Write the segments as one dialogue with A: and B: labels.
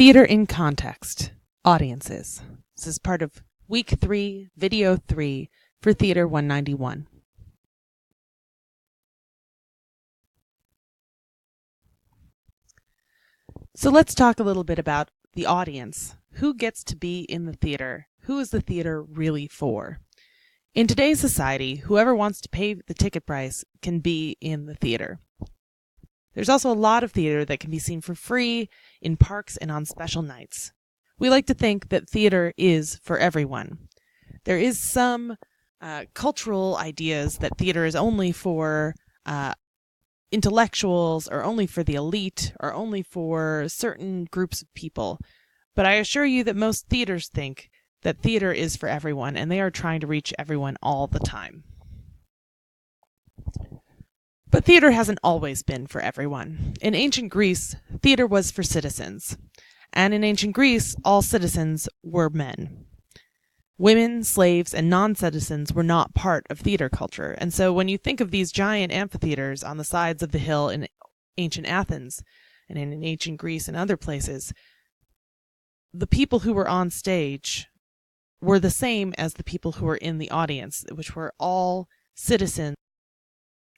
A: Theater in Context, Audiences. This is part of Week 3, Video 3 for Theater 191. So let's talk a little bit about the audience. Who gets to be in the theater? Who is the theater really for? In today's society, whoever wants to pay the ticket price can be in the theater. There's also a lot of theater that can be seen for free in parks and on special nights. We like to think that theater is for everyone. There is some cultural ideas that theater is only for intellectuals, or only for the elite, or only for certain groups of people. But I assure you that most theaters think that theater is for everyone, and they are trying to reach everyone all the time. But theater hasn't always been for everyone. In ancient Greece, theater was for citizens. And in ancient Greece, all citizens were men. Women, slaves, and non-citizens were not part of theater culture. And so when you think of these giant amphitheaters on the sides of the hill in ancient Athens and in ancient Greece and other places, the people who were on stage were the same as the people who were in the audience, which were all citizens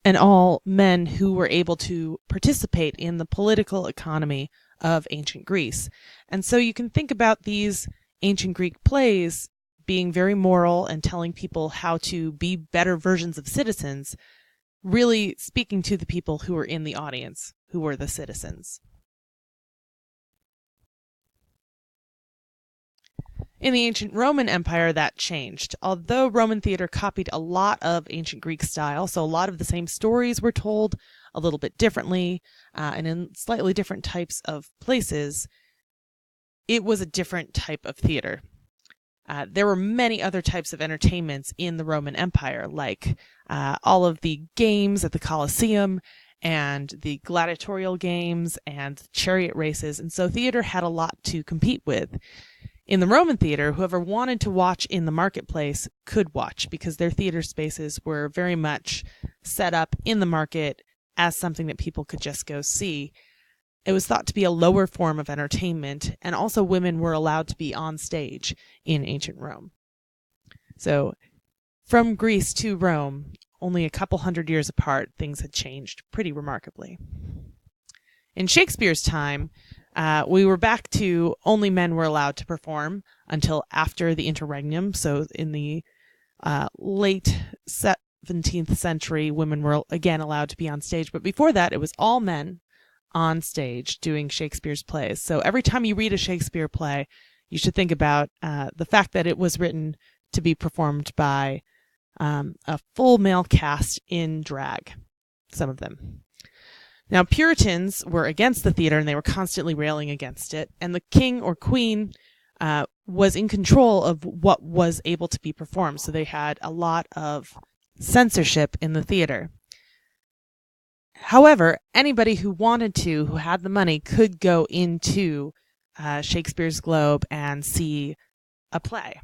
A: and all men who were able to participate in the political economy of ancient Greece. And so you can think about these ancient Greek plays being very moral and telling people how to be better versions of citizens, really speaking to the people who were in the audience, who were the citizens. In the ancient Roman Empire, that changed. Although Roman theater copied a lot of ancient Greek style, so a lot of the same stories were told a little bit differently and in slightly different types of places, it was a different type of theater. There were many other types of entertainments in the Roman Empire, like all of the games at the Colosseum and the gladiatorial games and chariot races, and so theater had a lot to compete with. In the Roman theater, whoever wanted to watch in the marketplace could watch, because their theater spaces were very much set up in the market as something that people could just go see. It was thought to be a lower form of entertainment, and also women were allowed to be on stage in ancient Rome. So from Greece to Rome, only a couple hundred years apart, things had changed pretty remarkably. In Shakespeare's time, we were back to only men were allowed to perform until after the interregnum. So in the late 17th century, women were again allowed to be on stage. But before that, it was all men on stage doing Shakespeare's plays. So every time you read a Shakespeare play, you should think about the fact that it was written to be performed by a full male cast in drag, some of them. Now, Puritans were against the theater, and they were constantly railing against it. And the king or queen was in control of what was able to be performed. So they had a lot of censorship in the theater. However, anybody who wanted to, who had the money, could go into Shakespeare's Globe and see a play.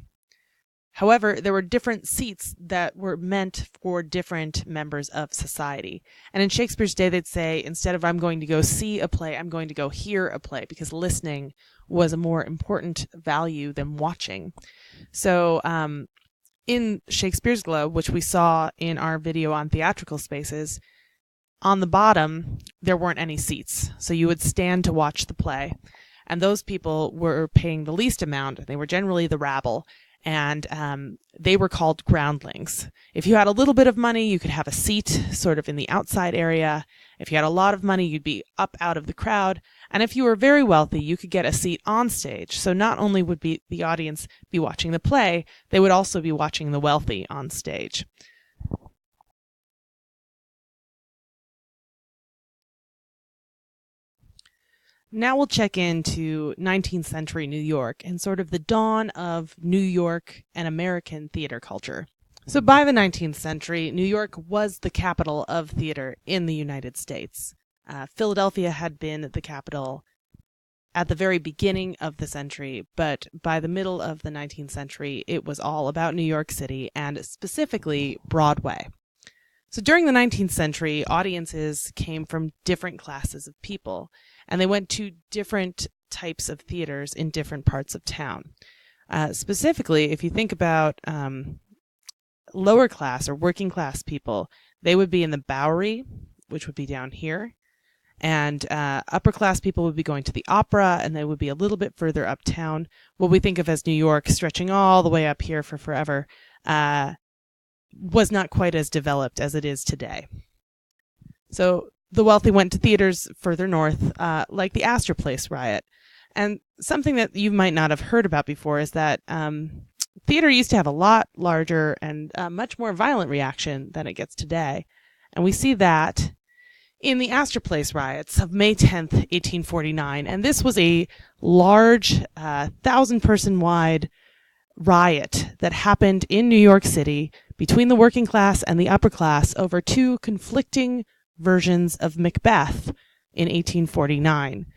A: However, there were different seats that were meant for different members of society. And in Shakespeare's day, they'd say, instead of I'm going to go see a play, I'm going to go hear a play, because listening was a more important value than watching. So in Shakespeare's Globe, which we saw in our video on theatrical spaces, on the bottom, there weren't any seats. So you would stand to watch the play. And those people were paying the least amount. They were generally the rabble. And they were called groundlings. If you had a little bit of money, you could have a seat sort of in the outside area. If you had a lot of money, you'd be up out of the crowd. And if you were very wealthy, you could get a seat on stage. So not only would the audience be watching the play, they would also be watching the wealthy on stage. Now we'll check into 19th century New York and sort of the dawn of New York and American theater culture. So by the 19th century, New York was the capital of theater in the United States. Philadelphia had been the capital at the very beginning of the century, but by the middle of the 19th century, it was all about New York City and specifically Broadway. So during the 19th century, audiences came from different classes of people, and they went to different types of theaters in different parts of town. Specifically, if you think about lower class or working class people, they would be in the Bowery, which would be down here. And upper class people would be going to the Opera, and they would be a little bit further uptown. What we think of as New York, stretching all the way up here for forever, was not quite as developed as it is today. So the wealthy went to theaters further north, like the Astor Place riot. And something that you might not have heard about before is that theater used to have a lot larger and much more violent reaction than it gets today. And we see that in the Astor Place riots of May 10th, 1849. And this was a large, 1,000-person wide riot that happened in New York City between the working class and the upper class over two conflicting versions of Macbeth in 1849.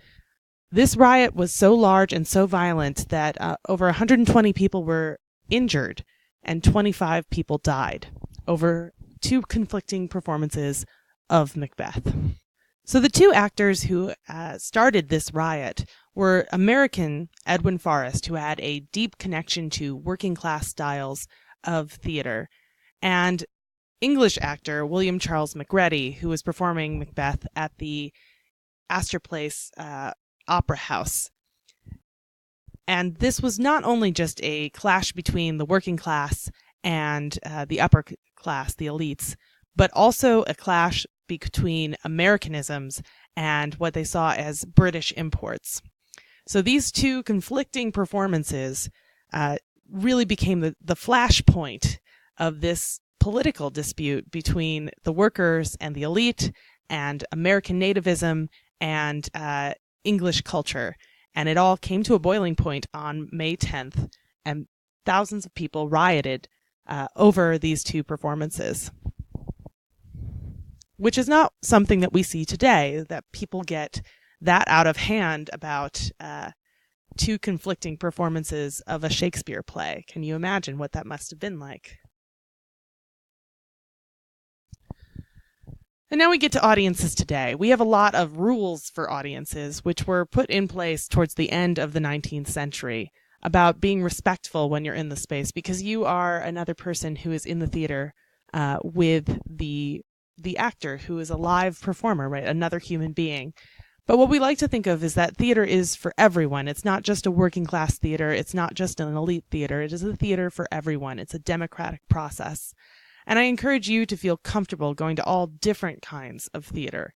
A: This riot was so large and so violent that over 120 people were injured and 25 people died over two conflicting performances of Macbeth. So the two actors who started this riot were American Edwin Forrest, who had a deep connection to working class styles of theater, and English actor William Charles Macready, who was performing Macbeth at the Astor Place Opera House. And this was not only just a clash between the working class and the upper class, the elites, but also a clash between Americanisms and what they saw as British imports. So these two conflicting performances really became the flashpoint of this political dispute between the workers and the elite and American nativism and English culture. And it all came to a boiling point on May 10th, and thousands of people rioted over these two performances, which is not something that we see today, that people get that out of hand about two conflicting performances of a Shakespeare play. Can you imagine what that must have been like? And now we get to audiences today. We have a lot of rules for audiences, which were put in place towards the end of the 19th century, about being respectful when you're in the space, because you are another person who is in the theater with the actor, who is a live performer, right? Another human being. But what we like to think of is that theater is for everyone. It's not just a working class theater. It's not just an elite theater. It is a theater for everyone. It's a democratic process. And I encourage you to feel comfortable going to all different kinds of theater.